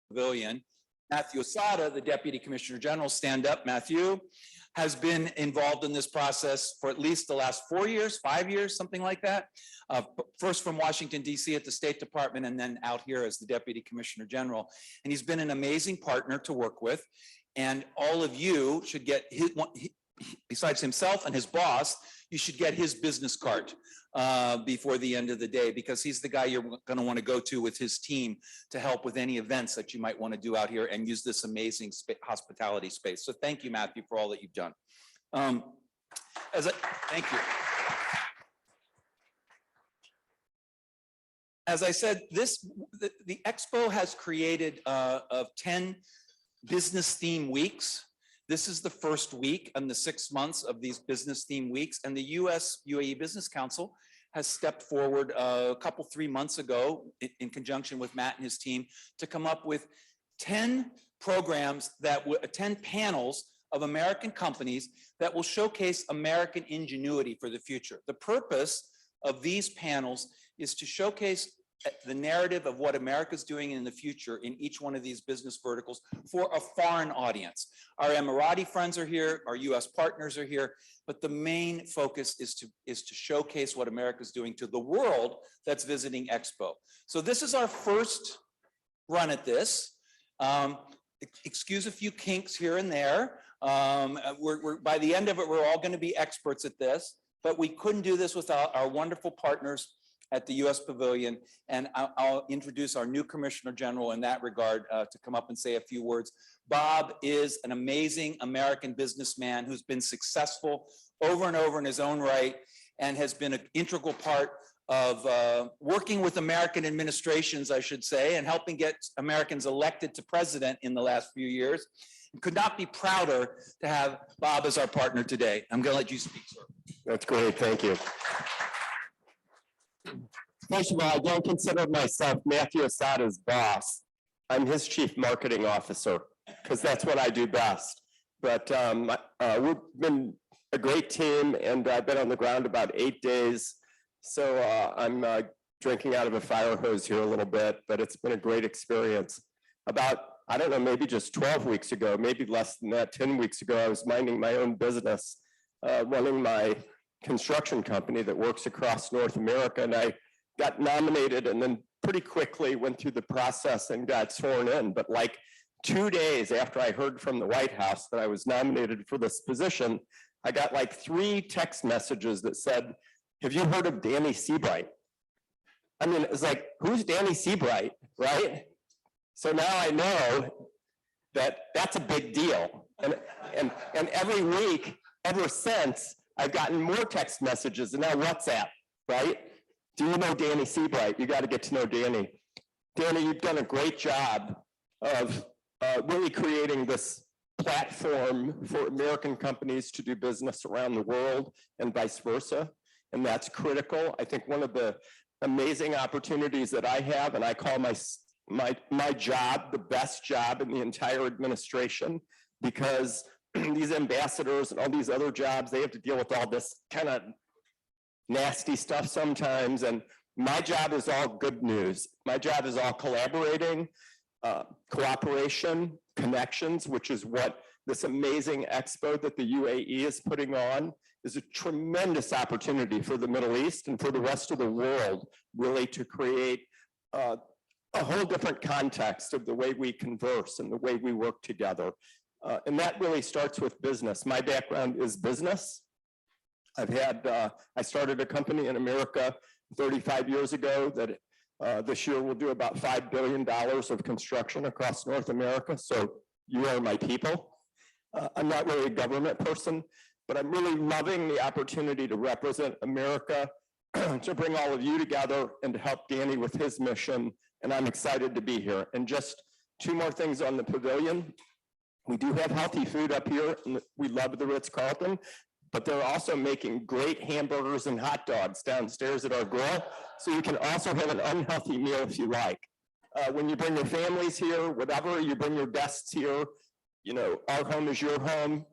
Pavilion. Matthew Asada, the Deputy Commissioner General, stand up. Matthew has been involved in this process for at least the last 4 years, 5 years, something like that. First from Washington, D.C. at the State Department, and then out here as the Deputy Commissioner General. And he's been an amazing partner to work with. And all of you should get his, besides himself and his boss, you should get his business card before the end of the day, because he's the guy you're going to want to go to with his team to help with any events that you might want to do out here and use this amazing hospitality space. So thank you, Matthew, for all that you've done. Thank you. As I said, the Expo has created of 10 business theme weeks. This is the first week in the 6 months of these business theme weeks, and the US-UAE Business Council has stepped forward a couple, 3 months ago in conjunction with Matt and his team to come up with 10 programs that 10 panels of American companies that will showcase American ingenuity for the future. The purpose of these panels is to showcase the narrative of what America's doing in the future in each one of these business verticals for a foreign audience. Our Emirati friends are here, our US partners are here, but the main focus is to showcase what America's doing to the world that's visiting Expo. So this is our first run at this. Excuse a few kinks here and there. By the end of it, we're all going to be experts at this, but we couldn't do this without our wonderful partners at the US Pavilion, and I'll introduce our new Commissioner General in that regard to come up and say a few words. Bob is an amazing American businessman who's been successful over and over in his own right and has been an integral part of working with American administrations, I should say, and helping get Americans elected to president in the last few years. Could not be prouder to have Bob as our partner today. I'm going to let you speak, sir. That's great. Thank you. First of all, I don't consider myself Matthew Asada's boss. I'm his chief marketing officer because that's what I do best. But we've been a great team, and I've been on the ground about 8 days. So I'm drinking out of a fire hose here a little bit, but it's been a great experience. About, I don't know, maybe just 12 weeks ago, maybe less than that, 10 weeks ago, I was minding my own business, running my construction company that works across North America, and I got nominated and then pretty quickly went through the process and got sworn in. But like 2 days after I heard from the White House that I was nominated for this position, I got like 3 text messages that said, "Have you heard of Danny Seabright?" I mean, it's like, who's Danny Seabright, right? So now I know that that's a big deal. And every week, ever since, I've gotten more text messages and now WhatsApp, right? Do you know Danny Seabright? You got to get to know Danny. Danny, you've done a great job of really creating this platform for American companies to do business around the world and vice versa. And that's critical. I think one of the amazing opportunities that I have, and I call my job the best job in the entire administration, because these ambassadors and all these other jobs, they have to deal with all this kind of nasty stuff sometimes. And my job is all good news. My job is all collaborating, cooperation, connections, which is what this amazing expo that the UAE is putting on is a tremendous opportunity for the Middle East and for the rest of the world, really to create a whole different context of the way we converse and the way we work together. And that really starts with business. My background is business. I started a company in America 35 years ago that this year will do about $5 billion of construction across North America. So you are my people. I'm not really a government person, but I'm really loving the opportunity to represent America, to bring all of you together and to help Danny with his mission. And I'm excited to be here. And just 2 more things on the pavilion. We do have healthy food up here, and we love the Ritz-Carlton, but they're also making great hamburgers and hot dogs downstairs at our grill, so you can also have an unhealthy meal if you like. When you bring your families here, whatever, you bring your guests here, you know, our home is your home.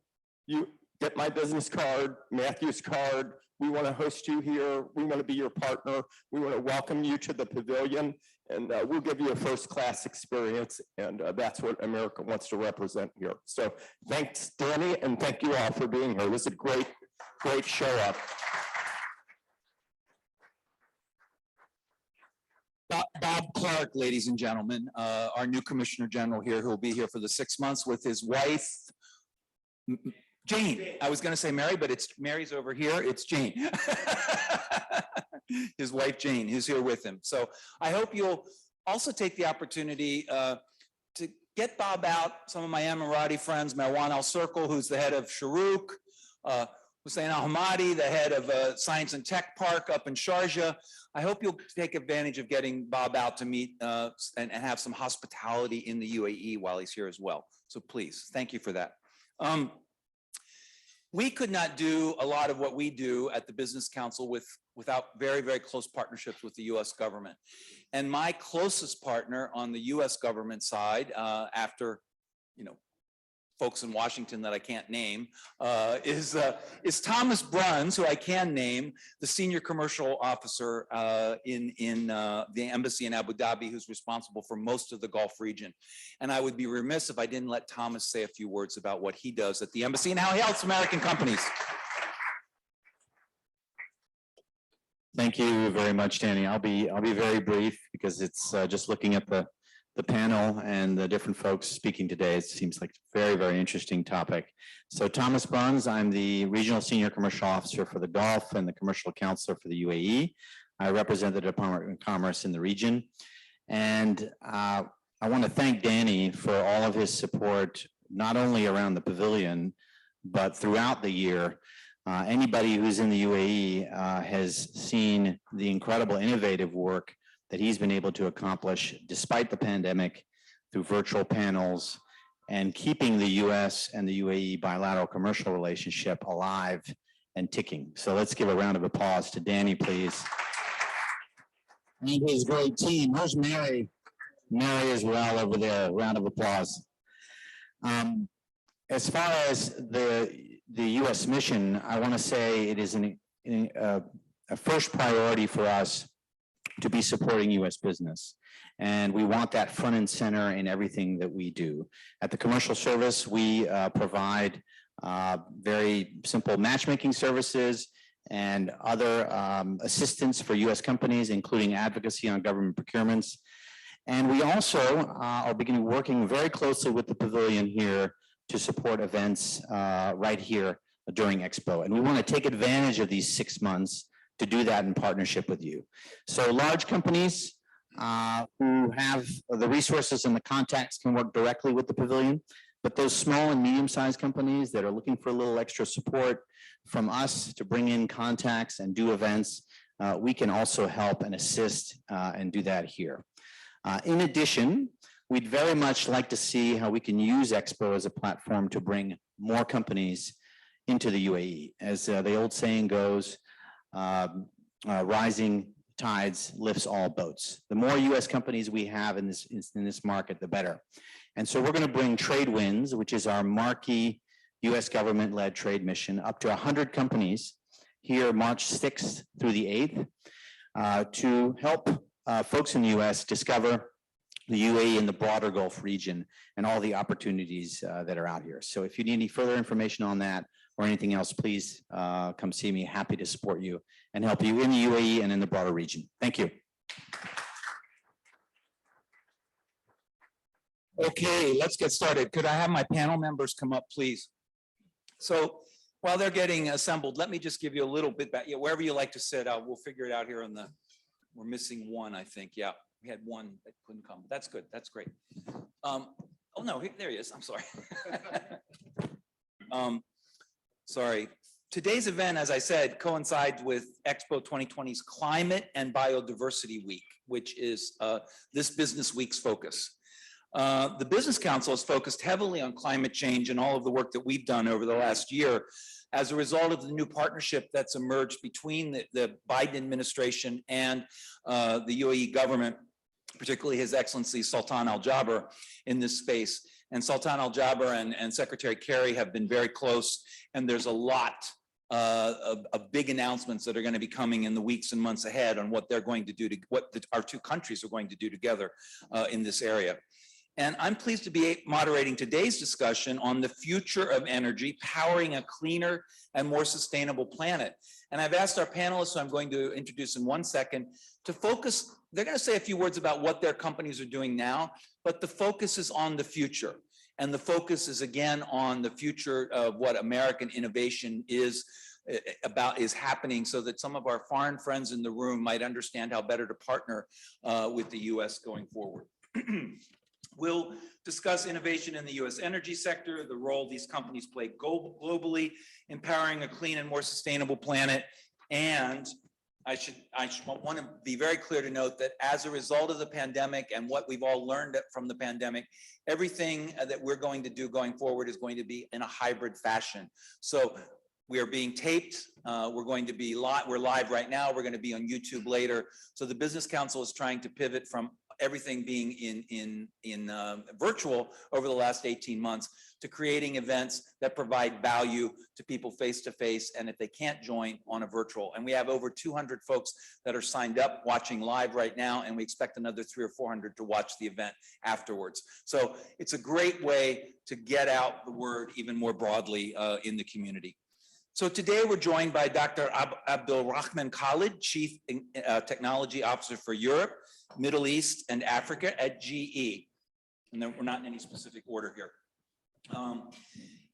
You get my business card, Matthew's card. We want to host you here. We want to be your partner. We want to welcome you to the pavilion and we'll give you a first-class experience, and that's what America wants to represent here. So thanks, Danny, and thank you all for being here. This is a great show up. Bob Clark, ladies and gentlemen, our new Commissioner General here, who will be here for the 6 months with his wife, Jane. I was going to say Mary, but Mary's over here. It's Jane. His wife, Jane, who's here with him. So I hope you'll also take the opportunity to get Bob out. Some of my Emirati friends, Marwan Al-Circle, who's the head of Sharuk, Hussein Al-Hamadi, the head of Science and Tech Park up in Sharjah. I hope you'll take advantage of getting Bob out to meet and have some hospitality in the UAE while he's here as well. So please, thank you for that. We could not do a lot of what we do at the Business Council without very, very close partnerships with the US government. And my closest partner on the US government side, after, folks in Washington that I can't name, is Thomas Bruns, who I can name, the senior commercial officer in the embassy in Abu Dhabi, who's responsible for most of the Gulf region. And I would be remiss if I didn't let Thomas say a few words about what he does at the embassy and how he helps American companies. Thank you very much, Danny. I'll be very brief because it's just looking at the panel and the different folks speaking today. It seems like a very, very interesting topic. So Thomas Bruns, I'm the Regional Senior Commercial Officer for the Gulf and the Commercial Counselor for the UAE. I represent the Department of Commerce in the region. And I want to thank Danny for all of his support, not only around the pavilion, but throughout the year. Anybody who's in the UAE has seen the incredible innovative work that he's been able to accomplish despite the pandemic through virtual panels and keeping the US and the UAE bilateral commercial relationship alive and ticking. So let's give a round of applause to Danny, please. And his great team. Where's Mary? Mary as well over there. Round of applause. As far as the US mission, I want to say it is a first priority for us to be supporting US business. And we want that front and center in everything that we do. At the commercial service, we provide very simple matchmaking services and other assistance for US companies, including advocacy on government procurements. And we also are beginning working very closely with the pavilion here to support events right here during Expo. And we want to take advantage of these 6 months to do that in partnership with you. So large companies who have the resources and the contacts can work directly with the pavilion, but those small and medium-sized companies that are looking for a little extra support from us to bring in contacts and do events, we can also help and assist and do that here. In addition, we'd very much like to see how we can use Expo as a platform to bring more companies into the UAE. As the old saying goes, rising tides lifts all boats. The more US companies we have in this market, the better. And so we're going to bring Trade Winds, which is our marquee US government-led trade mission, up to 100 companies here March 6th through the 8th to help folks in the US discover the UAE and the broader Gulf region and all the opportunities that are out here. So if you need any further information on that or anything else, please come see me. Happy to support you and help you in the UAE and in the broader region. Thank you. Okay, let's get started. Could I have my panel members come up, please? So while they're getting assembled, let me just give you a little bit back. Yeah, wherever you like to sit, we'll figure it out here on the, we're missing one, I think. Yeah, we had one that couldn't come. That's good. That's great. Oh no, there he is. I'm sorry. Sorry. Today's event, as I said, coincides with Expo 2020's Climate and Biodiversity Week, which is this business week's focus. The Business Council has focused heavily on climate change and all of the work that we've done over the last year as a result of the new partnership that's emerged between the Biden administration and the UAE government, particularly His Excellency Sultan Al Jaber in this space. And Sultan Al Jaber and Secretary Kerry have been very close, and there's a lot of big announcements that are going to be coming in the weeks and months ahead on what they're going to do to our two countries are going to do together in this area. And I'm pleased to be moderating today's discussion on the future of energy, powering a cleaner and more sustainable planet. And I've asked our panelists, who I'm going to introduce in 1 second, to focus. They're going to say a few words about what their companies are doing now, but the focus is on the future. And the focus is again on the future of what American innovation is happening, so that some of our foreign friends in the room might understand how better to partner with the US going forward. We'll discuss innovation in the US energy sector, the role these companies play globally, empowering a clean and more sustainable planet. And I want to be very clear to note that as a result of the pandemic and what we've all learned from the pandemic, everything that we're going to do going forward is going to be in a hybrid fashion. So we are being taped. We're going to be live. We're live right now. We're going to be on YouTube later. So the Business Council is trying to pivot from everything being in virtual over the last 18 months to creating events that provide value to people face to face, and if they can't join, on a virtual. And we have over 200 folks that are signed up watching live right now, and we expect another 300 or 400 to watch the event afterwards. So it's a great way to get out the word even more broadly in the community. So today we're joined by Dr. Abdulrahman Khalid, Chief Technology Officer for Europe, Middle East, and Africa at GE. And then we're not in any specific order here.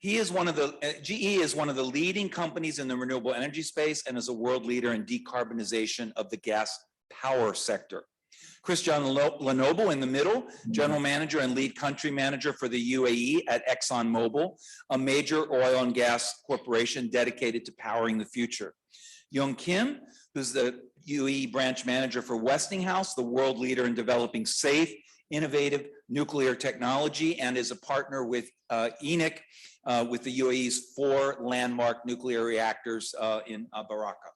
GE is one of the leading companies in the renewable energy space and is a world leader in decarbonization of the gas power sector. Christian Lenoble in the middle, General Manager and Lead Country Manager for the UAE at ExxonMobil, a major oil and gas corporation dedicated to powering the future. Young Kim, who's the UAE Branch Manager for Westinghouse, the world leader in developing safe, innovative nuclear technology, and is a partner with ENIC, with the UAE's 4 landmark nuclear reactors in Baraka.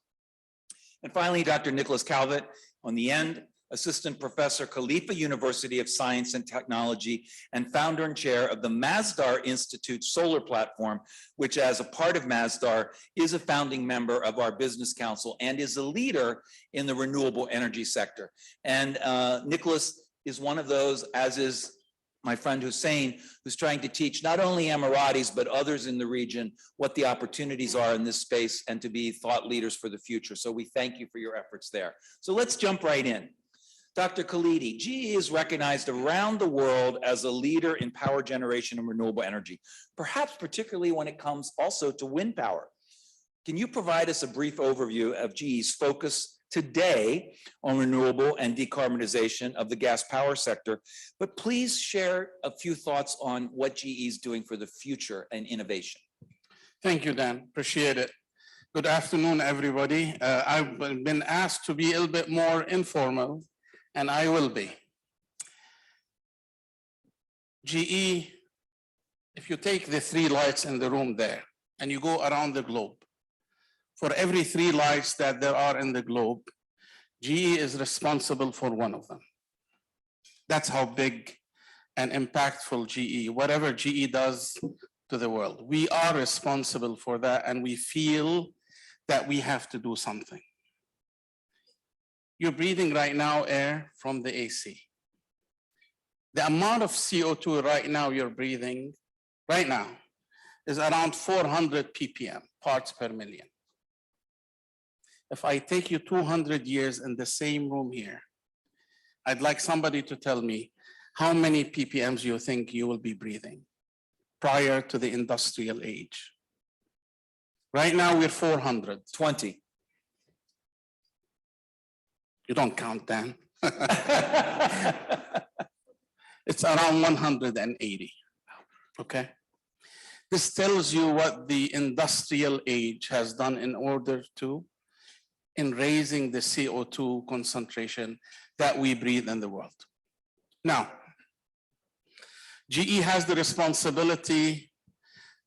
And finally, Dr. Nicholas Calvert on the end, Assistant Professor, Khalifa University of Science and Technology, and founder and chair of the Masdar Institute Solar Platform, which as a part of Masdar is a founding member of our Business Council and is a leader in the renewable energy sector. And Nicholas is one of those, as is my friend Hussein, who's trying to teach not only Emiratis, but others in the region what the opportunities are in this space and to be thought leaders for the future. So we thank you for your efforts there. So let's jump right in. Dr. Khalidi, GE is recognized around the world as a leader in power generation and renewable energy, perhaps particularly when it comes also to wind power. Can you provide us a brief overview of GE's focus today on renewable and decarbonization of the gas power sector, but please share a few thoughts on what GE is doing for the future and innovation. Thank you, Dan. Appreciate it. Good afternoon, everybody. I've been asked to be a little bit more informal, and I will be. GE, if you take the 3 lights in the room there and you go around the globe, for every 3 lights that there are in the globe, GE is responsible for 1 of them. That's how big and impactful GE, whatever GE does to the world, we are responsible for that, and we feel that we have to do something. You're breathing right now air from the AC. The amount of CO2 right now you're breathing right now is around 400 ppm, parts per million. If I take you 200 years in the same room here, I'd like somebody to tell me how many ppms you think you will be breathing prior to the industrial age. Right now we're 400. 20. You don't count, Dan. It's around 180, okay? This tells you what the industrial age has done in raising the CO2 concentration that we breathe in the world. Now, GE has the responsibility,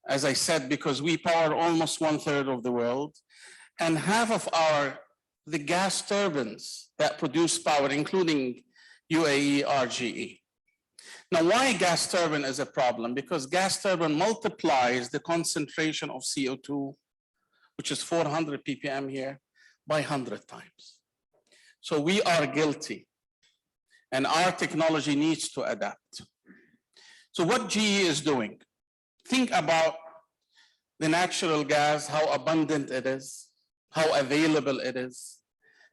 as I said, because we power almost 1/3 of the world, and half of the gas turbines that produce power, including UAE, are GE. Now, why gas turbine is a problem? Because gas turbine multiplies the concentration of CO2 which is 400 ppm here, by 100 times. So we are guilty, and our technology needs to adapt. So what GE is doing, think about the natural gas, how abundant it is, how available it is.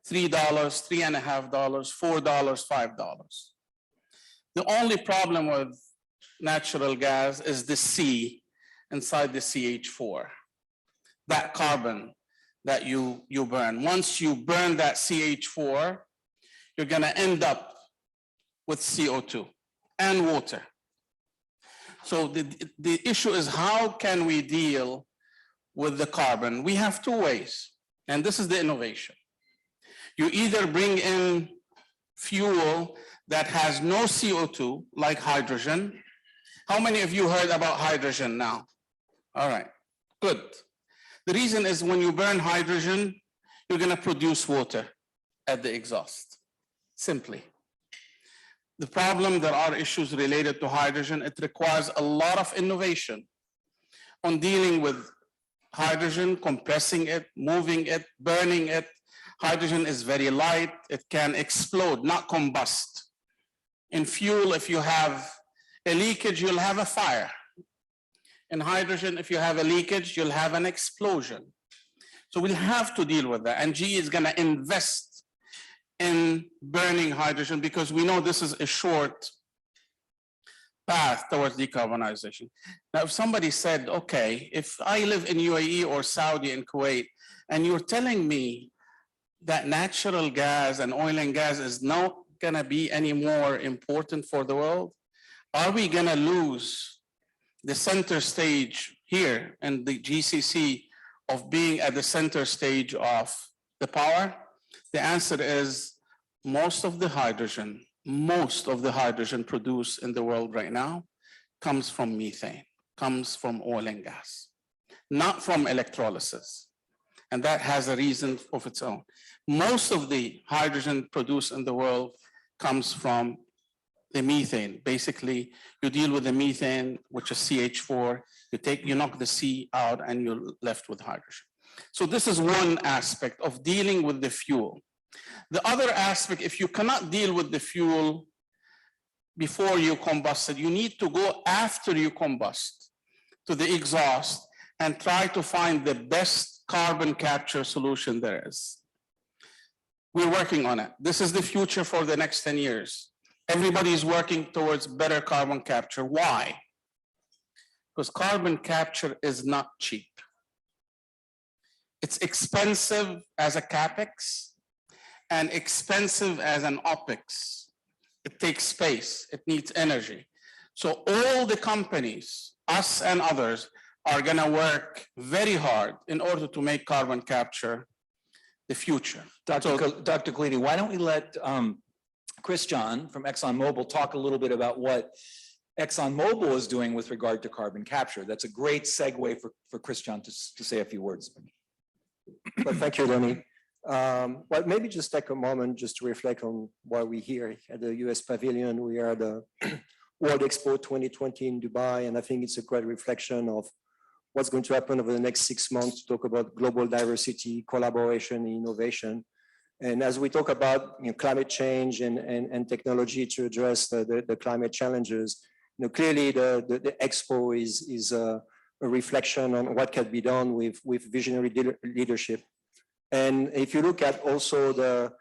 $3, $3.50, $4, $5. The only problem with natural gas is the C inside the CH4, that carbon that you burn. Once you burn that CH4, you're gonna end up with CO2 and water. So the issue is, how can we deal with the carbon? We have two ways, and this is the innovation. You either bring in fuel that has no CO2, like hydrogen. How many of you heard about hydrogen now? All right, good. The reason is, when you burn hydrogen, you're gonna produce water at the exhaust, simply. The problem, there are issues related to hydrogen. It requires a lot of innovation on dealing with hydrogen, compressing it, moving it, burning it. Hydrogen is very light. It can explode, not combust. In fuel, if you have a leakage, you'll have a fire. In hydrogen, if you have a leakage, you'll have an explosion. So we'll have to deal with that. And GE is gonna invest in burning hydrogen, because we know this is a short path towards decarbonization. Now, if somebody said, okay, if I live in UAE or Saudi and Kuwait, and you're telling me that natural gas and oil and gas is not gonna be any more important for the world, are we gonna lose the center stage here in the GCC of being at the center stage of the power? The answer is, most of the hydrogen produced in the world right now comes from methane, comes from oil and gas, not from electrolysis. And that has a reason of its own. Most of the hydrogen produced in the world comes from the methane. Basically, you deal with the methane, which is CH4, you knock the C out and you're left with hydrogen. So this is one aspect of dealing with the fuel. The other aspect, if you cannot deal with the fuel before you combust it, you need to go after you combust to the exhaust and try to find the best carbon capture solution there is. We're working on it. This is the future for the next 10 years. Everybody is working towards better carbon capture. Why? Because carbon capture is not cheap. It's expensive as a CapEx and expensive as an OpEx. It takes space, it needs energy. So all the companies, us and others, are gonna work very hard in order to make carbon capture the future. Dr. Khalidi, why don't we let Christian from ExxonMobil talk a little bit about what ExxonMobil is doing with regard to carbon capture. That's a great segue for Christian to say a few words. Well, thank you, Lenny. Well, maybe just take a moment just to reflect on why we're here at the US Pavilion. We are the World Expo 2020 in Dubai, and I think it's a great reflection of what's going to happen over the next 6 months to talk about global diversity, collaboration, and innovation. And as we talk about climate change and technology to address the climate challenges, clearly the Expo is a reflection on what can be done with visionary leadership. And if you look at also the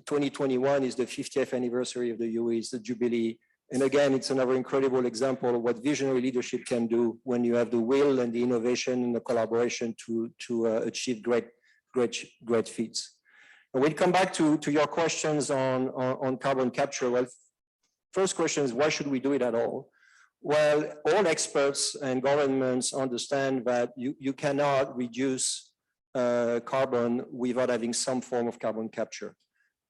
2021 is the 50th anniversary of the UAE, it's the Jubilee. And again, it's another incredible example of what visionary leadership can do when you have the will and the innovation and the collaboration to achieve great feats. And we'll come back to your questions on carbon capture. Well, first question is, why should we do it at all? Well, all experts and governments understand that you cannot reduce carbon without having some form of carbon capture.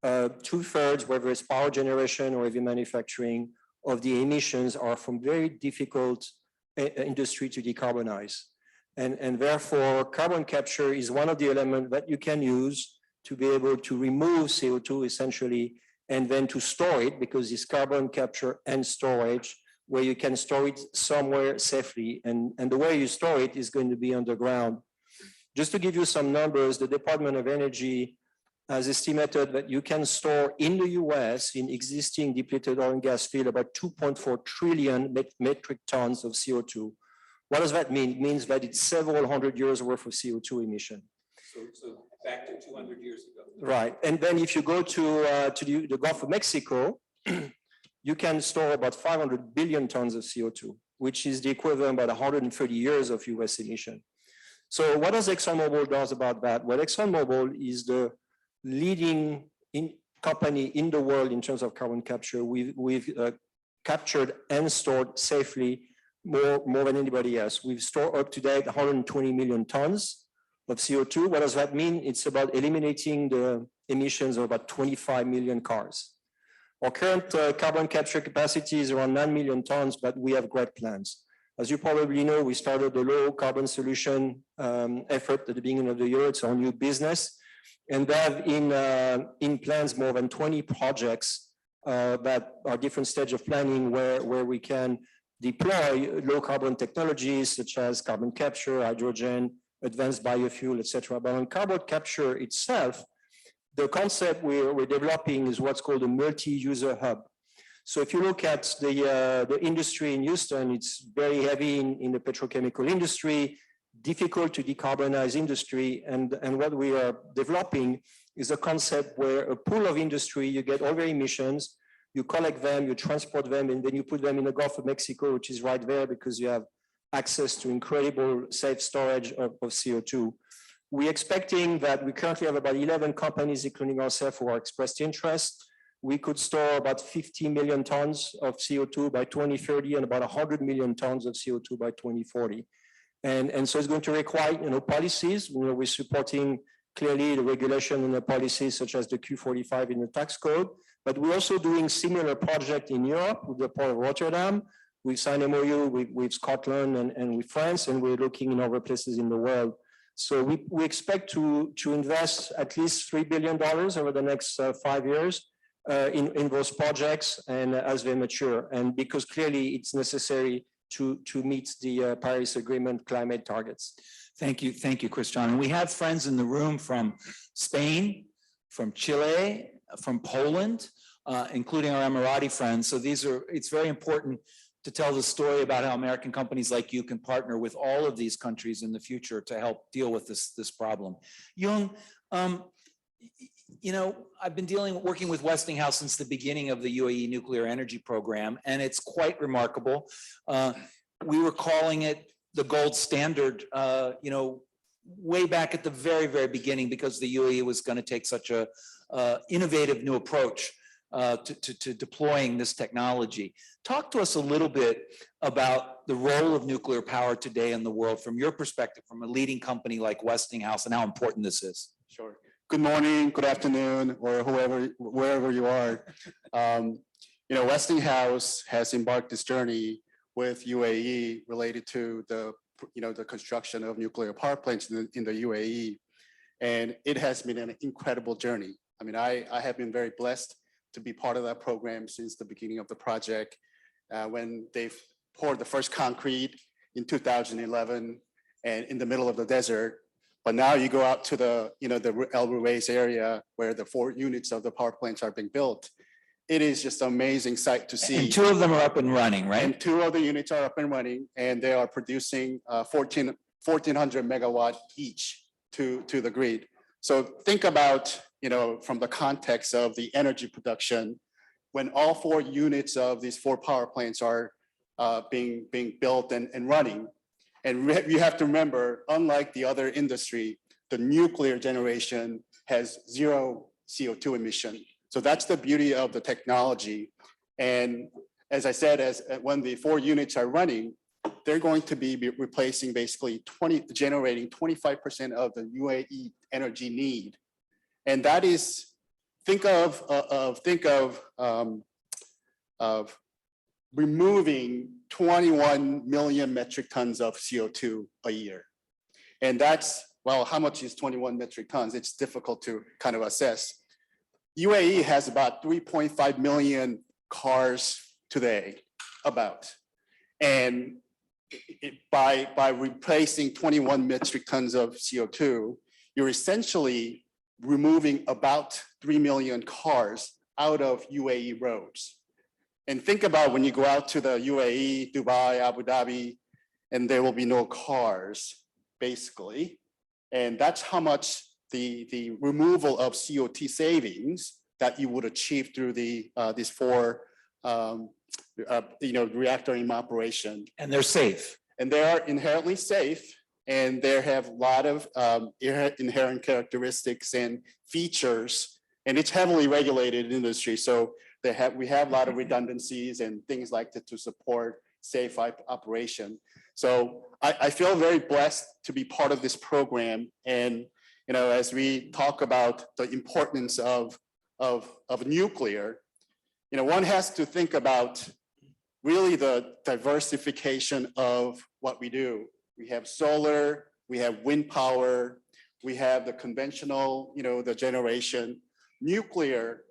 2/3, whether it's power generation or heavy manufacturing, of the emissions are from very difficult industry to decarbonize. And therefore, carbon capture is one of the elements that you can use to be able to remove CO2 essentially, and then to store it, because it's carbon capture and storage, where you can store it somewhere safely. And the way you store it is going to be underground. Just to give you some numbers, the Department of Energy has estimated that you can store in the US, in existing depleted oil and gas field, about 2.4 trillion metric tons of CO2. What does that mean? It means that it's several hundred years worth of CO2 emission. So back to 200 years ago. Right. And then if you go to the Gulf of Mexico, you can store about 500 billion tons of CO2, which is the equivalent of about 130 years of US emission. So what does ExxonMobil does about that? Well, ExxonMobil is the leading company in the world in terms of carbon capture. We've captured and stored safely more than anybody else. We've stored up to date 120 million tons of CO2. What does that mean? It's about eliminating the emissions of about 25 million cars. Our current carbon capture capacity is around 9 million tons, but we have great plans. As you probably know, we started the low carbon solution effort at the beginning of the year. It's our new business. And they have in plans more than 20 projects that are different stage of planning where we can deploy low carbon technologies such as carbon capture, hydrogen, advanced biofuel, etc. But on carbon capture itself, the concept we're developing is what's called a multi-user hub. So if you look at the industry in Houston, it's very heavy in the petrochemical industry, difficult to decarbonize industry. And what we are developing is a concept where a pool of industry, you get all their emissions, you collect them, you transport them, and then you put them in the Gulf of Mexico, which is right there because you have access to incredible safe storage of CO2. We're expecting that we currently have about 11 companies, including ourselves, who are expressed interest. We could store about 50 million tons of CO2 by 2030 and about 100 million tons of CO2 by 2040. And so it's going to require, policies. We're supporting clearly the regulation and the policies such as the Q45 in the tax code, but we're also doing similar project in Europe with the Port of Rotterdam. We've signed MOU with Scotland and with France, and we're looking in other places in the world. So we expect to invest at least $3 billion over the next 5 years in those projects and as they mature. And because clearly it's necessary to meet the Paris Agreement climate targets. Thank you, Christian. And we have friends in the room from Spain, from Chile, from Poland, including our Emirati friends. So it's very important to tell the story about how American companies like you can partner with all of these countries in the future to help deal with this problem. Yung, I've been working with Westinghouse since the beginning of the UAE nuclear energy program, and it's quite remarkable. We were calling it the gold standard, way back at the very, very beginning, because the UAE was going to take such a innovative new approach to deploying this technology. Talk to us a little bit about the role of nuclear power today in the world from your perspective, from a leading company like Westinghouse, and how important this is. Sure. Good morning, good afternoon, or wherever you are. Westinghouse has embarked this journey with UAE related to the construction of nuclear power plants in the UAE, and it has been an incredible journey. I mean, I have been very blessed to be part of that program since the beginning of the project, when they poured the first concrete in 2011 and in the middle of the desert. But now you go out to the El Ruwais area where the 4 units of the power plants are being built. It is just an amazing sight to see. And 2 of them are up and running, right? And 2 of the units are up and running, and they are producing 1,400 megawatt each to the grid. So think about, from the context of the energy production, when all 4 units of these 4 power plants are being built and running. And you have to remember, unlike the other industry, the nuclear generation has 0 CO2 emission. So that's the beauty of the technology. And as I said, when the 4 units are running, they're going to be replacing basically generating 25% of the UAE energy need. And that is, think of removing 21 million metric tons of CO2 a year. And that's, well, how much is 21 metric tons? It's difficult to kind of assess. UAE has about 3.5 million cars today, and by replacing 21 metric tons of CO2, you're essentially removing about 3 million cars out of UAE roads. And think about when you go out to the UAE, Dubai, Abu Dhabi, and there will be no cars, basically. And that's how much the removal of CO2 savings that you would achieve through these four reactor in operation. And they're safe. And they are inherently safe, and they have a lot of inherent characteristics and features, and it's heavily regulated industry. So we have a lot of redundancies and things like that to support safe operation. So I feel very blessed to be part of this program. And as we talk about the importance of nuclear, one has to think about really the diversification of what we do. We have solar, we have wind power, we have the conventional, the generation. Nuclear,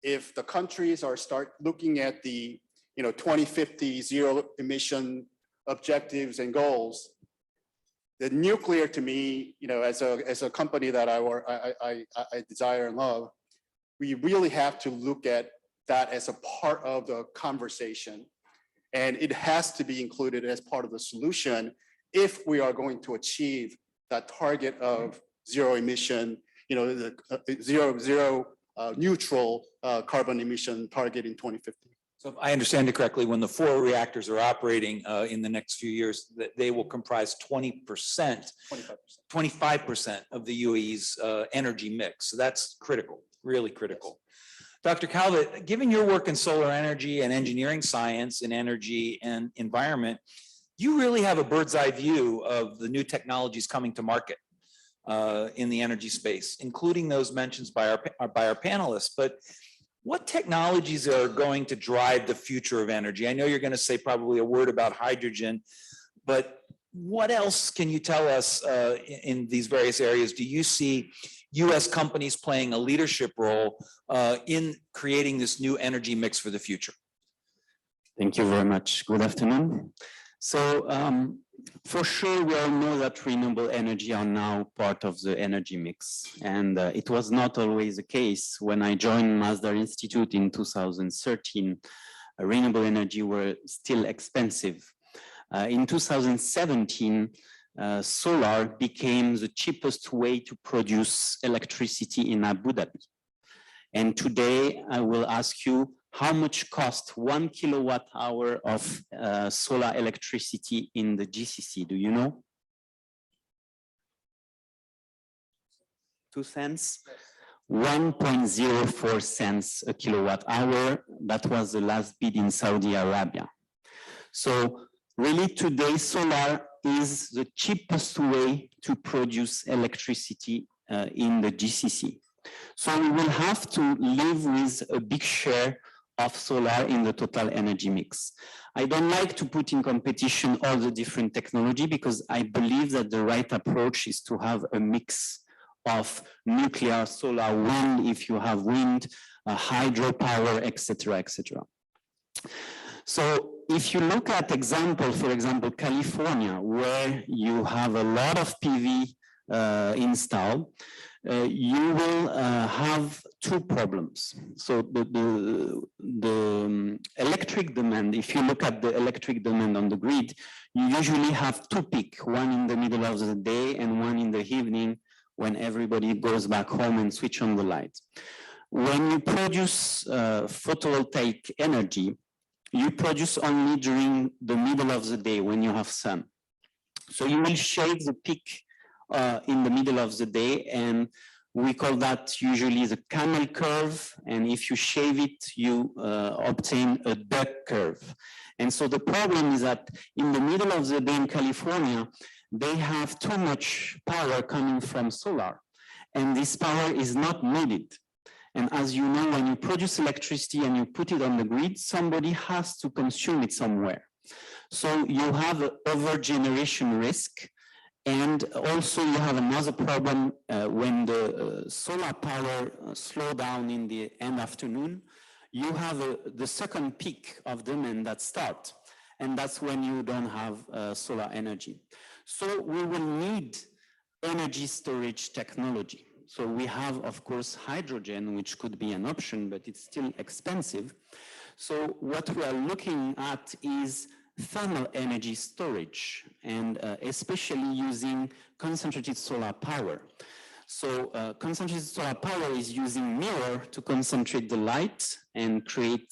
if the countries start looking at the 2050 zero emission objectives and goals, the nuclear to me, as a company that I desire and love, we really have to look at that as a part of the conversation. And it has to be included as part of the solution if we are going to achieve that target of zero emission, the zero neutral carbon emission target in 2050. So if I understand it correctly, when the 4 reactors are operating in the next few years, that they will comprise 20%, 25% of the UAE's energy mix. So that's critical, really critical. Dr. Calvert, given your work in solar energy and engineering science and energy and environment, you really have a bird's eye view of the new technologies coming to market in the energy space, including those mentioned by our panelists. But what technologies are going to drive the future of energy? I know you're going to say probably a word about hydrogen, but what else can you tell us in these various areas? Do you see US companies playing a leadership role in creating this new energy mix for the future? Thank you very much. Good afternoon. So for sure, we all know that renewable energy are now part of the energy mix. And it was not always the case. When I joined Masdar Institute in 2013, renewable energy were still expensive. In 2017, solar became the cheapest way to produce electricity in Abu Dhabi. And today I will ask you, how much cost 1 kilowatt hour of solar electricity in the GCC? Do you know? 2 cents? 1.04 cents a kilowatt hour. That was the last bid in Saudi Arabia. So really today, solar is the cheapest way to produce electricity in the GCC. So we will have to live with a big share of solar in the total energy mix. I don't like to put in competition all the different technology because I believe that the right approach is to have a mix of nuclear, solar, wind, if you have wind, hydropower, etc., etc. So if you look at for example, California, where you have a lot of PV installed, you will have 2 problems. So the electric demand, if you look at the electric demand on the grid, you usually have 2 peaks, one in the middle of the day and one in the evening when everybody goes back home and switch on the light. When you produce photovoltaic energy, you produce only during the middle of the day when you have sun. So you will shave the peak in the middle of the day, and we call that usually the camel curve. And if you shave it, you obtain a duck curve. And so the problem is that in the middle of the day in California, they have too much power coming from solar, and this power is not needed. And as you know, when you produce electricity and you put it on the grid, somebody has to consume it somewhere. So you have an overgeneration risk. And also you have another problem when the solar power slow down in the end afternoon, you have the second peak of demand that starts. And that's when you don't have solar energy. So we will need energy storage technology. So we have, of course, hydrogen, which could be an option, but it's still expensive. So what we are looking at is thermal energy storage, and especially using concentrated solar power. So concentrated solar power is using mirror to concentrate the light and create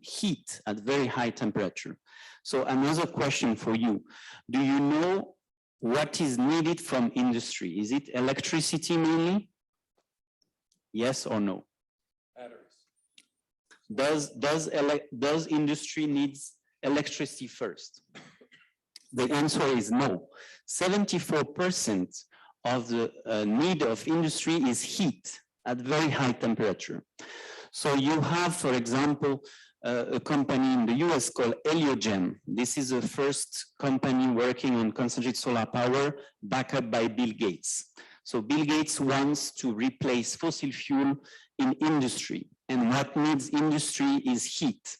heat at very high temperature. So another question for you, do you know what is needed from industry? Is it electricity mainly? Yes or no? Batteries. Does industry needs electricity first? The answer is no. 74% of the need of industry is heat at very high temperature. So you have, for example, a company in the US called Heliogen. This is the first company working on concentrated solar power backed up by Bill Gates. So Bill Gates wants to replace fossil fuel in industry. And what needs industry is heat.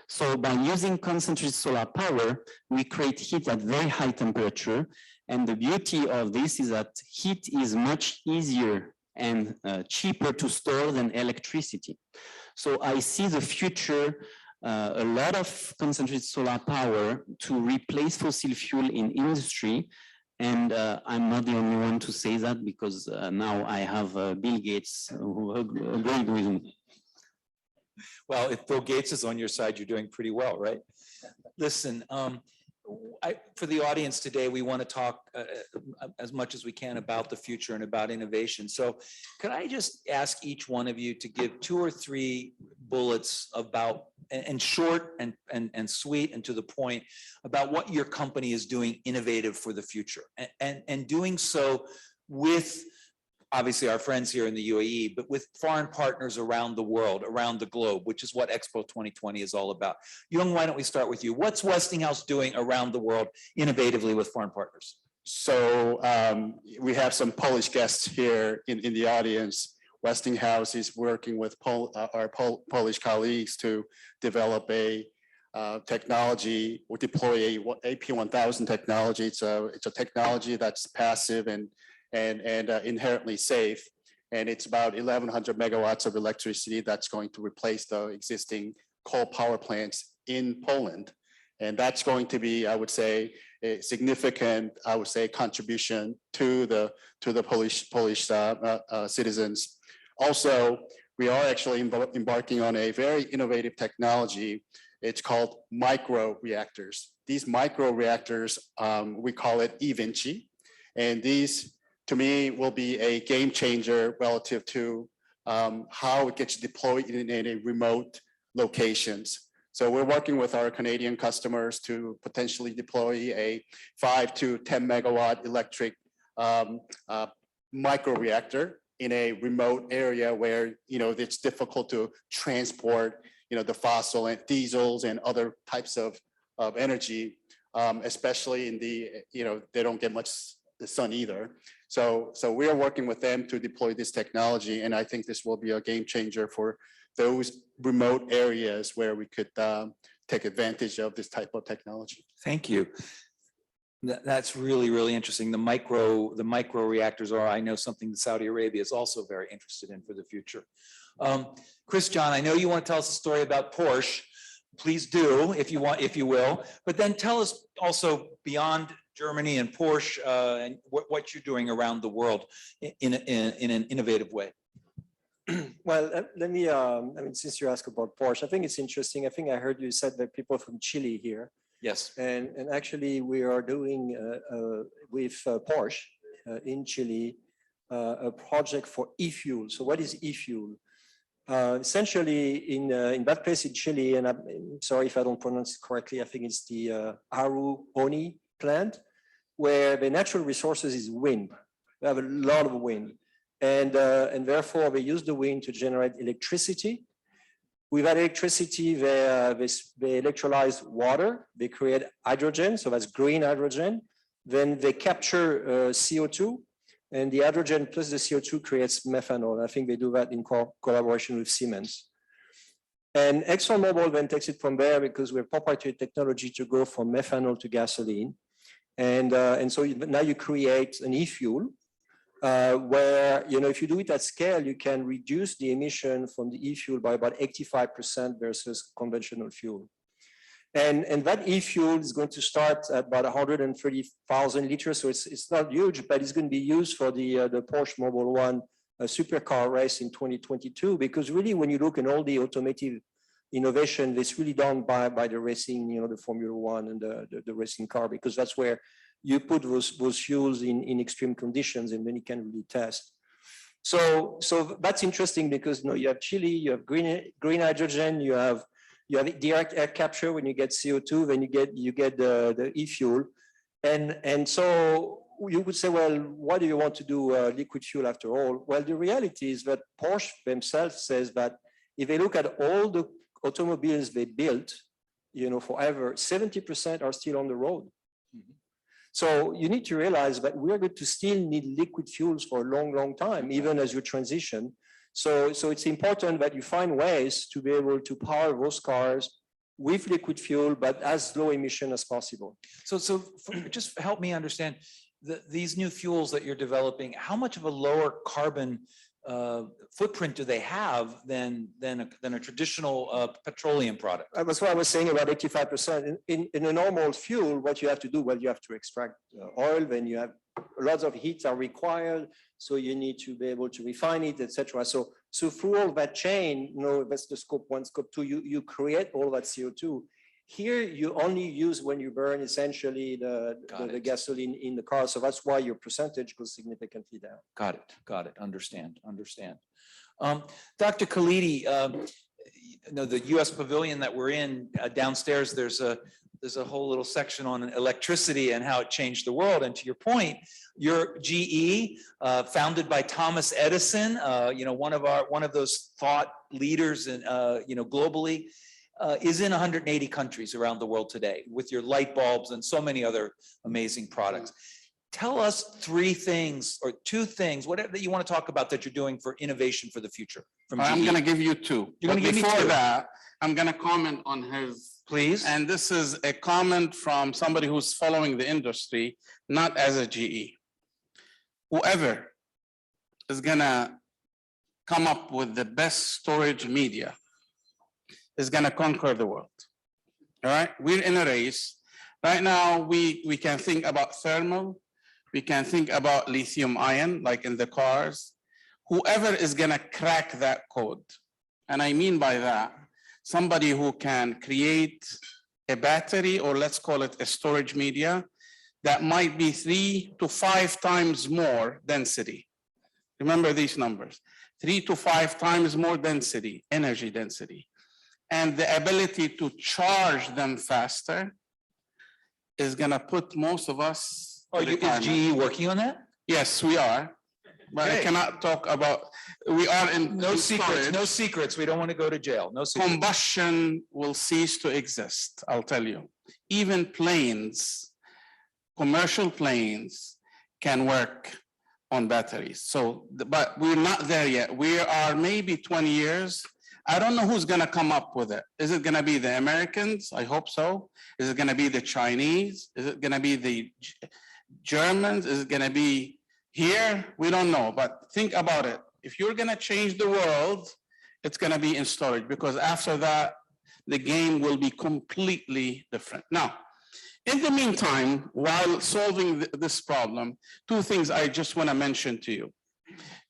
So by using concentrated solar power, we create heat at very high temperature. And the beauty of this is that heat is much easier and cheaper to store than electricity. So I see the future, a lot of concentrated solar power to replace fossil fuel in industry. And I'm not the only one to say that, because now I have Bill Gates who agreed with me. Well, if Bill Gates is on your side, you're doing pretty well, right? Listen, for the audience today, we want to talk as much as we can about the future and about innovation. So could I just ask each one of you to give 2 or 3 bullets about, and short and sweet and to the point, about what your company is doing innovative for the future, and doing so with obviously our friends here in the UAE, but with foreign partners around the world, around the globe, which is what Expo 2020 is all about. Jung, why don't we start with you? What's Westinghouse doing around the world innovatively with foreign partners? So we have some Polish guests here in the audience. Westinghouse is working with our Polish colleagues to develop a technology or deploy a AP1000 technology. It's a technology that's passive and inherently safe. And it's about 1,100 megawatts of electricity that's going to replace the existing coal power plants in Poland. And that's going to be, I would say, a significant, contribution to the Polish citizens. Also, we are actually embarking on a very innovative technology. It's called micro reactors. These micro reactors, we call it eVinci. And these, to me, will be a game changer relative to how it gets deployed in a remote locations. So we're working with our Canadian customers to potentially deploy a 5 to 10 megawatt electric micro reactor in a remote area where it's difficult to transport the fossil and diesels and other types of energy, especially in the they don't get much the sun either. So we are working with them to deploy this technology, and I think this will be a game changer for those remote areas where we could take advantage of this type of technology. Thank you. That's really, really interesting. The micro reactors are, I know, something that Saudi Arabia is also very interested in for the future. Chris John, I know you want to tell us a story about Porsche. Please do, if you will. But then tell us also beyond Germany and Porsche and what you're doing around the world in an innovative way. Well, let me, since you asked about Porsche, I think it's interesting. I think I heard you said that people from Chile here. Yes. And actually we are doing with Porsche in Chile a project for e-fuel. So what is e-fuel? Essentially in that place in Chile, and I'm sorry if I don't pronounce it correctly, I think it's the Aru Oni plant, where the natural resources is wind. We have a lot of wind. And therefore they use the wind to generate electricity. With that electricity, they electrolyze water, they create hydrogen, so that's green hydrogen. Then they capture CO2, and the hydrogen plus the CO2 creates methanol. I think they do that in collaboration with Siemens. And ExxonMobil then takes it from there because we have proprietary technology to go from methanol to gasoline. And so now you create an e-fuel where, if you do it at scale, you can reduce the emission from the e-fuel by about 85% versus conventional fuel. And that e-fuel is going to start at about 130,000 liters. So it's not huge, but it's going to be used for the Porsche Mobil 1 supercar race in 2022. Because really, when you look at all the automotive innovation, it's really done by the racing, the Formula 1 and the racing car, because that's where you put those fuels in extreme conditions and then you can really test. So that's interesting because you have chili, you have green hydrogen, you have direct air capture when you get CO2, then you get the e-fuel. And so you would say, well, why do you want to do liquid fuel after all? Well, the reality is that Porsche themselves says that if they look at all the automobiles they built, forever, 70% are still on the road. Mm-hmm. So you need to realize that we're going to still need liquid fuels for a long, long time, even as you transition. So it's important that you find ways to be able to power those cars with liquid fuel, but as low emission as possible. So just help me understand these new fuels that you're developing. How much of a lower carbon footprint do they have than a traditional petroleum product? That's what I was saying about 85%. In a normal fuel, what you have to do, well, you have to extract oil, then you have lots of heat are required, so you need to be able to refine it, etc. So through all that chain, that's the scope 1, scope 2, you create all that CO2. Here, you only use when you burn essentially the gasoline in the car. So that's why your percentage goes significantly down. Got it. Understand. Dr. Khalidi, the U.S. pavilion that we're in downstairs, there's a whole little section on electricity and how it changed the world. And to your point, your GE, founded by Thomas Edison, one of those thought leaders in, globally, is in 180 countries around the world today with your light bulbs and so many other amazing products. Tell us 3 things or 2 things, whatever that you want to talk about that you're doing for innovation for the future from GE. I'm going to give you 2. You're going to give me 2. Before that, I'm going to comment on his. Please. And this is a comment from somebody who's following the industry, not as a GE. Whoever is going to come up with the best storage media is going to conquer the world. All right, we're in a race. Right now, we can think about thermal. We can think about lithium ion, like in the cars. Whoever is going to crack that code, and I mean by that, somebody who can create a battery, or let's call it a storage media, that might be 3 to 5 times more density. Remember these numbers, 3 to 5 times more density, energy density. And the ability to charge them faster is gonna put most of us. Is GE working on that? Yes, we are. But I cannot talk about, we are in. No secrets, no secrets. We don't want to go to jail. No secrets. Combustion will cease to exist, I'll tell you. Even planes, commercial planes can work on batteries. So, but we're not there yet. We are maybe 20 years. I don't know who's gonna come up with it. Is it gonna be the Americans? I hope so. Is it gonna be the Chinese? Is it gonna be the Germans? Is it gonna be here? We don't know, but think about it. If you're gonna change the world, it's gonna be in storage, because after that, the game will be completely different. Now, in the meantime, while solving this problem, 2 things I just wanna mention to you.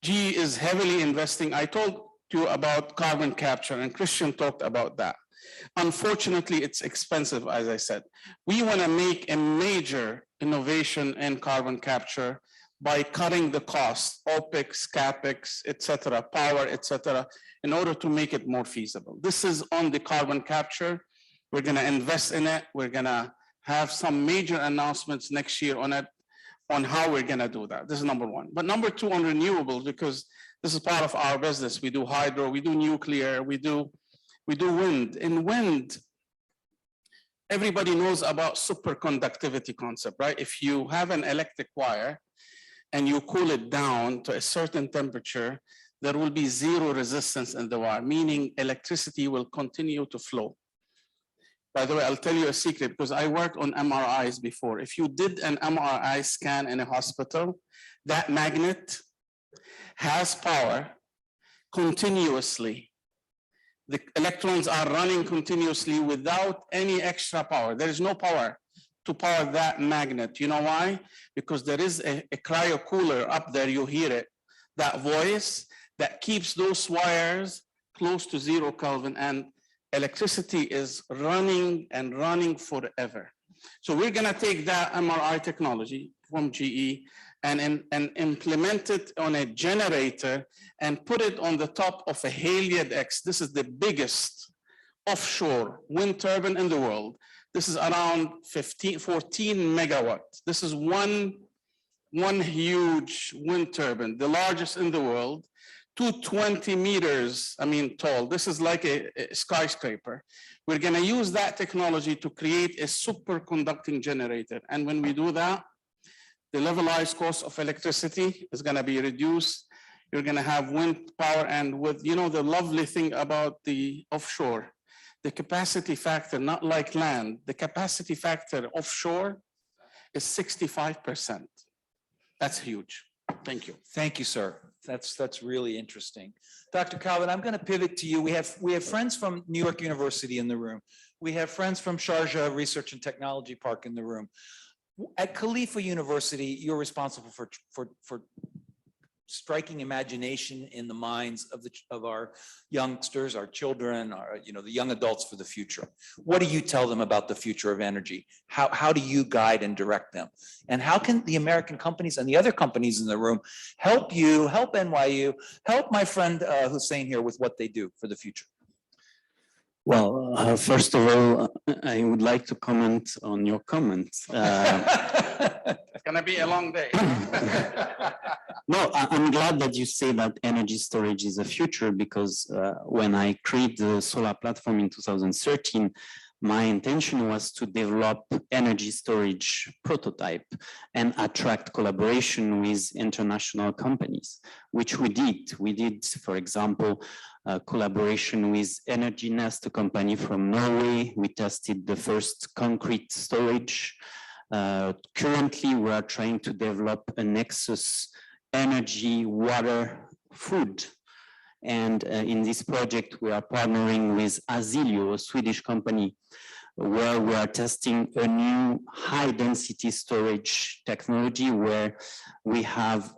GE is heavily investing. I told you about carbon capture, and Christian talked about that. Unfortunately, it's expensive, as I said. We wanna make a major innovation in carbon capture by cutting the cost, OPEX, CAPEX, et cetera, power, et cetera, in order to make it more feasible. This is on the carbon capture. We're gonna invest in it. We're gonna have some major announcements next year on it, on how we're gonna do that. This is number 1. But number 2, on renewables, because this is part of our business. We do hydro, we do nuclear, we do wind. In wind, everybody knows about superconductivity concept, right? If you have an electric wire and you cool it down to a certain temperature, there will be zero resistance in the wire, meaning electricity will continue to flow. By the way, I'll tell you a secret because I worked on MRIs before. If you did an MRI scan in a hospital, that magnet has power continuously. The electrons are running continuously without any extra power. There is no power to power that magnet. You know why? Because there is a cryo cooler up there, you hear it, that voice that keeps those wires close to 0 Kelvin, and electricity is running and running forever. So we're gonna take that MRI technology from GE and implement it on a generator and put it on the top of a Haliade X. This is the biggest offshore wind turbine in the world. This is around 14 megawatts. This is one huge wind turbine, the largest in the world, 220 meters, tall. This is like a skyscraper. We're gonna use that technology to create a superconducting generator. And when we do that, the levelized cost of electricity is gonna be reduced. You're gonna have wind power, and with, the lovely thing about the offshore, the capacity factor, not like land, the capacity factor offshore is 65%. That's huge. Thank you. Thank you, sir. That's really interesting. Dr. Calvin, I'm going to pivot to you. We have friends from New York University in the room. We have friends from Sharjah Research and Technology Park in the room. At Khalifa University, you're responsible for striking imagination in the minds of our youngsters, our children, the young adults for the future. What do you tell them about the future of energy? How do you guide and direct them? And how can the American companies and the other companies in the room help you, help NYU, help my friend Hussein here with what they do for the future? Well, first of all, I would like to comment on your comments. It's gonna be a long day. No, I'm glad that you say that energy storage is a future, because when I created the solar platform in 2013, my intention was to develop energy storage prototype and attract collaboration with international companies, which we did. We did, for example, collaboration with Energy Nest, a company from Norway. We tested the first concrete storage. Currently, we are trying to develop a Nexus energy, water, food. And in this project, we are partnering with Azilio, a Swedish company, where we are testing a new high-density storage technology where we have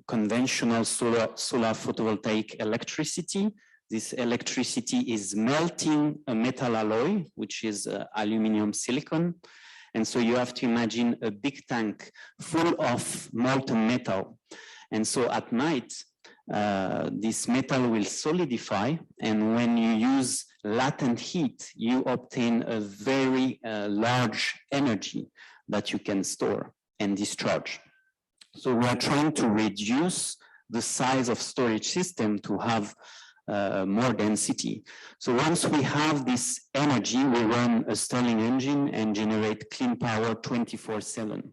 conventional solar photovoltaic electricity. This electricity is melting a metal alloy, which is aluminum silicon. And so you have to imagine a big tank full of molten metal. And so at night, this metal will solidify, and when you use latent heat, you obtain a very large energy that you can store and discharge. So we are trying to reduce the size of storage system to have more density. So once we have this energy, we run a Stirling engine and generate clean power 24/7.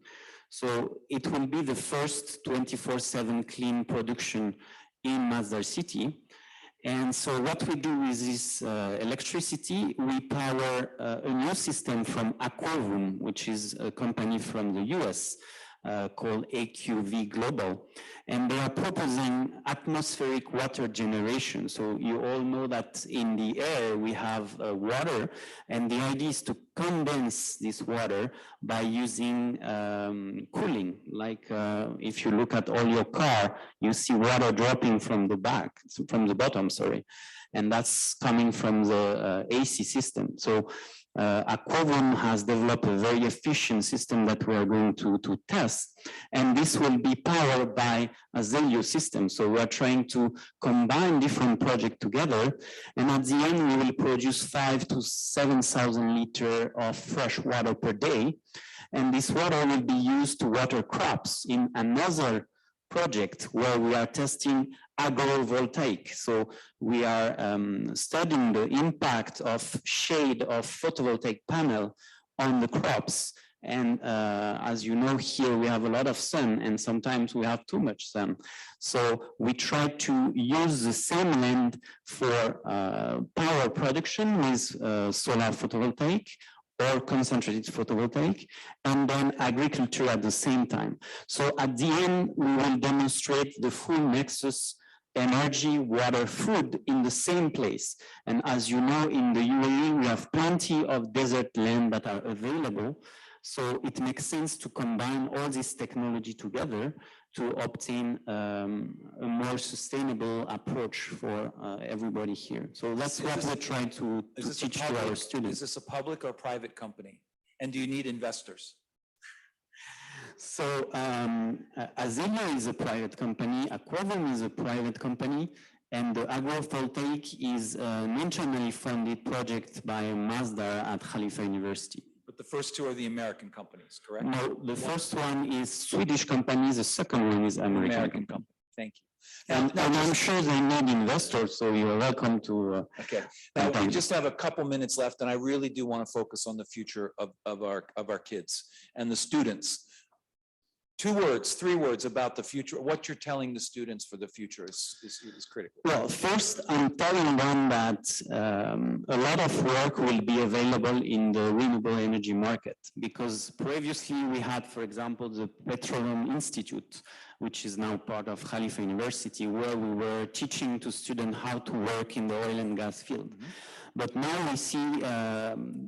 So it will be the first 24/7 clean production in Masdar City. And so what we do with this electricity, we power a new system from Aquavum, which is a company from the US called AQV Global. And they are proposing atmospheric water generation. So you all know that in the air we have water, and the idea is to condense this water by using cooling. Like if you look at all your car, you see water dropping from the bottom, sorry. And that's coming from the AC system. So Aquavum has developed a very efficient system that we are going to test, and this will be powered by a Zelio system. So we are trying to combine different projects together, and at the end we will produce 5,000 to 7,000 liters of fresh water per day, and this water will be used to water crops in another project where we are testing agrovoltaic. So we are studying the impact of shade of photovoltaic panel on the crops And as you know, here we have a lot of sun, and sometimes we have too much sun. So we try to use the same land for power production with solar photovoltaic or concentrated photovoltaic, and then agriculture at the same time. So at the end, we will demonstrate the full nexus energy, water, food in the same place. And as you know, in the UAE, we have plenty of desert land that are available. So it makes sense to combine all this technology together to obtain a more sustainable approach for everybody here. So that's what we're trying to teach to our students. Is this a public or private company? And do you need investors? So Azela is a private company, Aquavum is a private company, and the agrophotovoltaic is an internally funded project by Masdar at Khalifa University. But the first two are the American companies, correct? No, the first one is Swedish company, the second one is American company. Thank you. And I'm sure they need investors, so you're welcome to. Okay, now we just have a couple minutes left, and I really do want to focus on the future of our kids and the students. 2 words, 3 words about the future. What you're telling the students for the future is critical. Well, first, I'm telling them that a lot of work will be available in the renewable energy market, because previously we had, for example, the Petroleum Institute, which is now part of Khalifa University, where we were teaching to students how to work in the oil and gas field. But now we see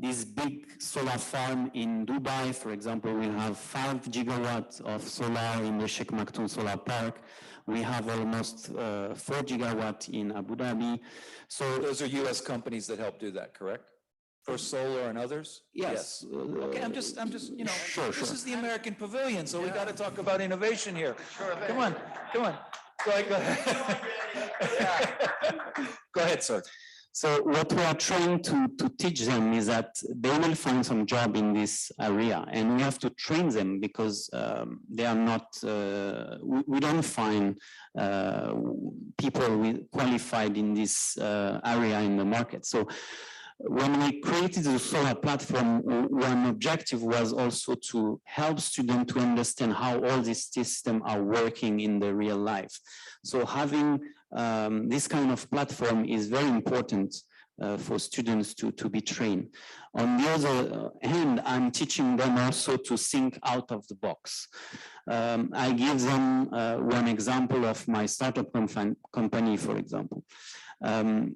this big solar farm in Dubai, for example. We have 5 gigawatts of solar in the Sheikh Maktoum Solar Park. We have almost 4 gigawatts in Abu Dhabi. So those are US companies that help do that, correct? First Solar and others? Yes. Okay, I'm just, you know, Sure. This is the American Pavilion, so we got to talk about innovation here. Come on. Go ahead. Go ahead, sir. So what we are trying to teach them is that they will find some job in this area, and we have to train them because they are not, we don't find people qualified in this area in the market. So when we created the solar platform, one objective was also to help students to understand how all these systems are working in the real life. So having this kind of platform is very important for students to be trained. On the other hand, I'm teaching them also to think out of the box. I give them one example of my startup company, for example.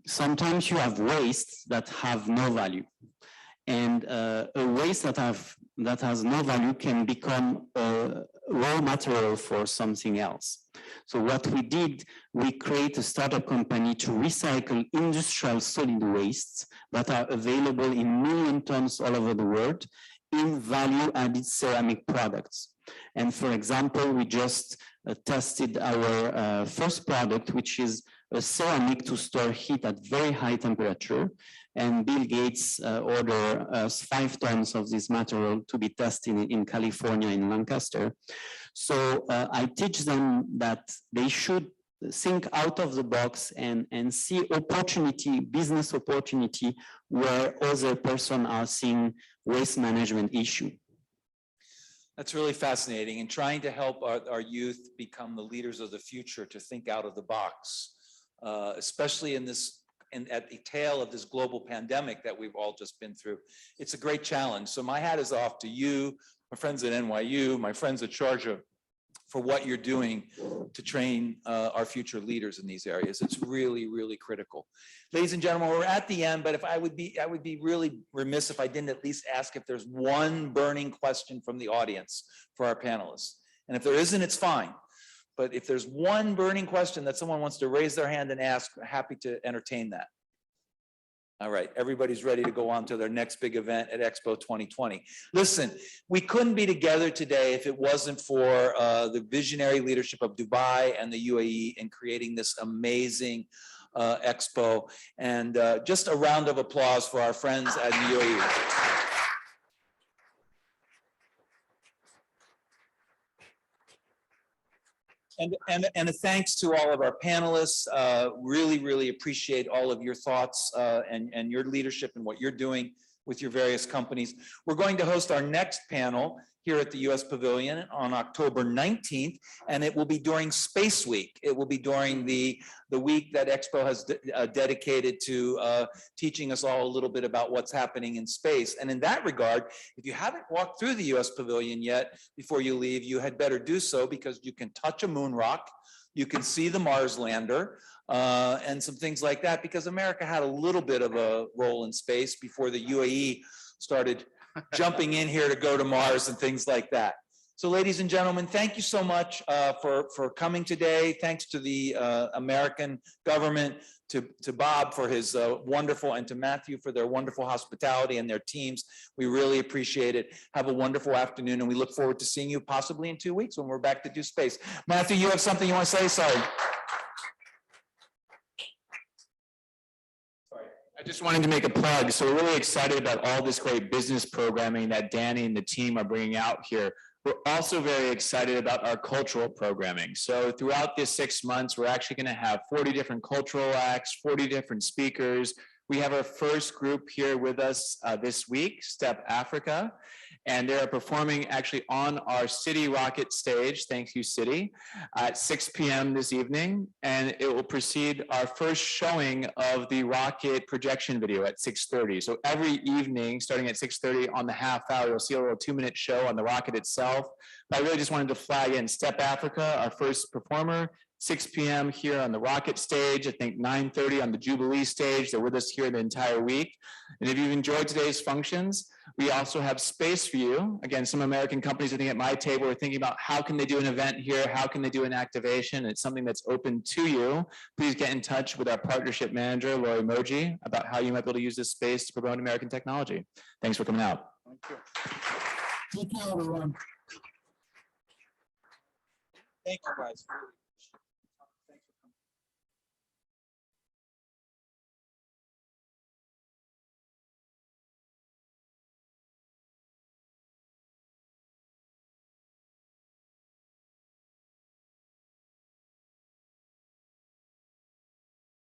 Sometimes you have wastes that have no value, and a waste that has no value can become raw material for something else. So what we did, we create a startup company to recycle industrial solid wastes that are available in million tons all over the world in value-added ceramic products. And for example, we just tested our first product, which is a ceramic to store heat at very high temperature. And Bill Gates ordered us 5 tons of this material to be tested in California, in Lancaster. So I teach them that they should think out of the box and see opportunity, business opportunity, where other persons are seeing waste management issue. That's really fascinating, and trying to help our youth become the leaders of the future, to think out of the box, especially at the tail of this global pandemic that we've all just been through. It's a great challenge. So my hat is off to you, my friends at NYU, my friends at Sharjah, for what you're doing to train our future leaders in these areas. It's really, really critical. Ladies and gentlemen, we're at the end, but if I would be really remiss if I didn't at least ask if there's one burning question from the audience for our panelists. And if there isn't, it's fine. But if there's one burning question that someone wants to raise their hand and ask, happy to entertain that. All right, everybody's ready to go on to their next big event at Expo 2020. Listen, we couldn't be together today if it wasn't for the visionary leadership of Dubai and the UAE in creating this amazing expo. And just a round of applause for our friends at the UAE. And a thanks to all of our panelists. Really, really appreciate all of your thoughts and your leadership and what you're doing. with your various companies. We're going to host our next panel here at the US Pavilion on October 19th, and it will be during Space Week. It will be during the week that Expo has dedicated to teaching us all a little bit about what's happening in space. And in that regard, if you haven't walked through the US Pavilion yet before you leave, you had better do so, because you can touch a moon rock, you can see the Mars lander, and some things like that, because America had a little bit of a role in space before the UAE started jumping in here to go to Mars and things like that. So ladies and gentlemen, thank you so much for coming today. Thanks to the American government, to Bob for his wonderful, and to Matthew for their wonderful hospitality and their teams. We really appreciate it. Have a wonderful afternoon, and we look forward to seeing you possibly in 2 weeks when we're back to do space. Matthew, you have something you want to say? Sorry. I just wanted to make a plug. So we're really excited about all this great business programming that Danny and the team are bringing out here. We're also very excited about our cultural programming. So throughout this 6 months, we're actually going to have 40 different cultural acts, 40 different speakers. We have our first group here with us this week, Step Africa, and they're performing actually on our City Rocket stage, thank you City, at 6 p.m. this evening, and it will precede our first showing of the rocket projection video at 6:30. So every evening, starting at 6:30 on the half hour, you'll see a little 2-minute show on the rocket itself. But I really just wanted to flag in Step Africa, our first performer, 6 p.m. here on the rocket stage, I think 9:30 on the Jubilee stage. They're with us here the entire week. And if you've enjoyed today's functions, we also have space for you. Again, some American companies sitting at my table are thinking about how can they do an event here? How can they do an activation? It's something that's open to you. Please get in touch with our partnership manager, Lori Moji, about how you might be able to use this space to promote American technology. Thanks for coming out. Thank you. Thank you, everyone. Thank you, guys.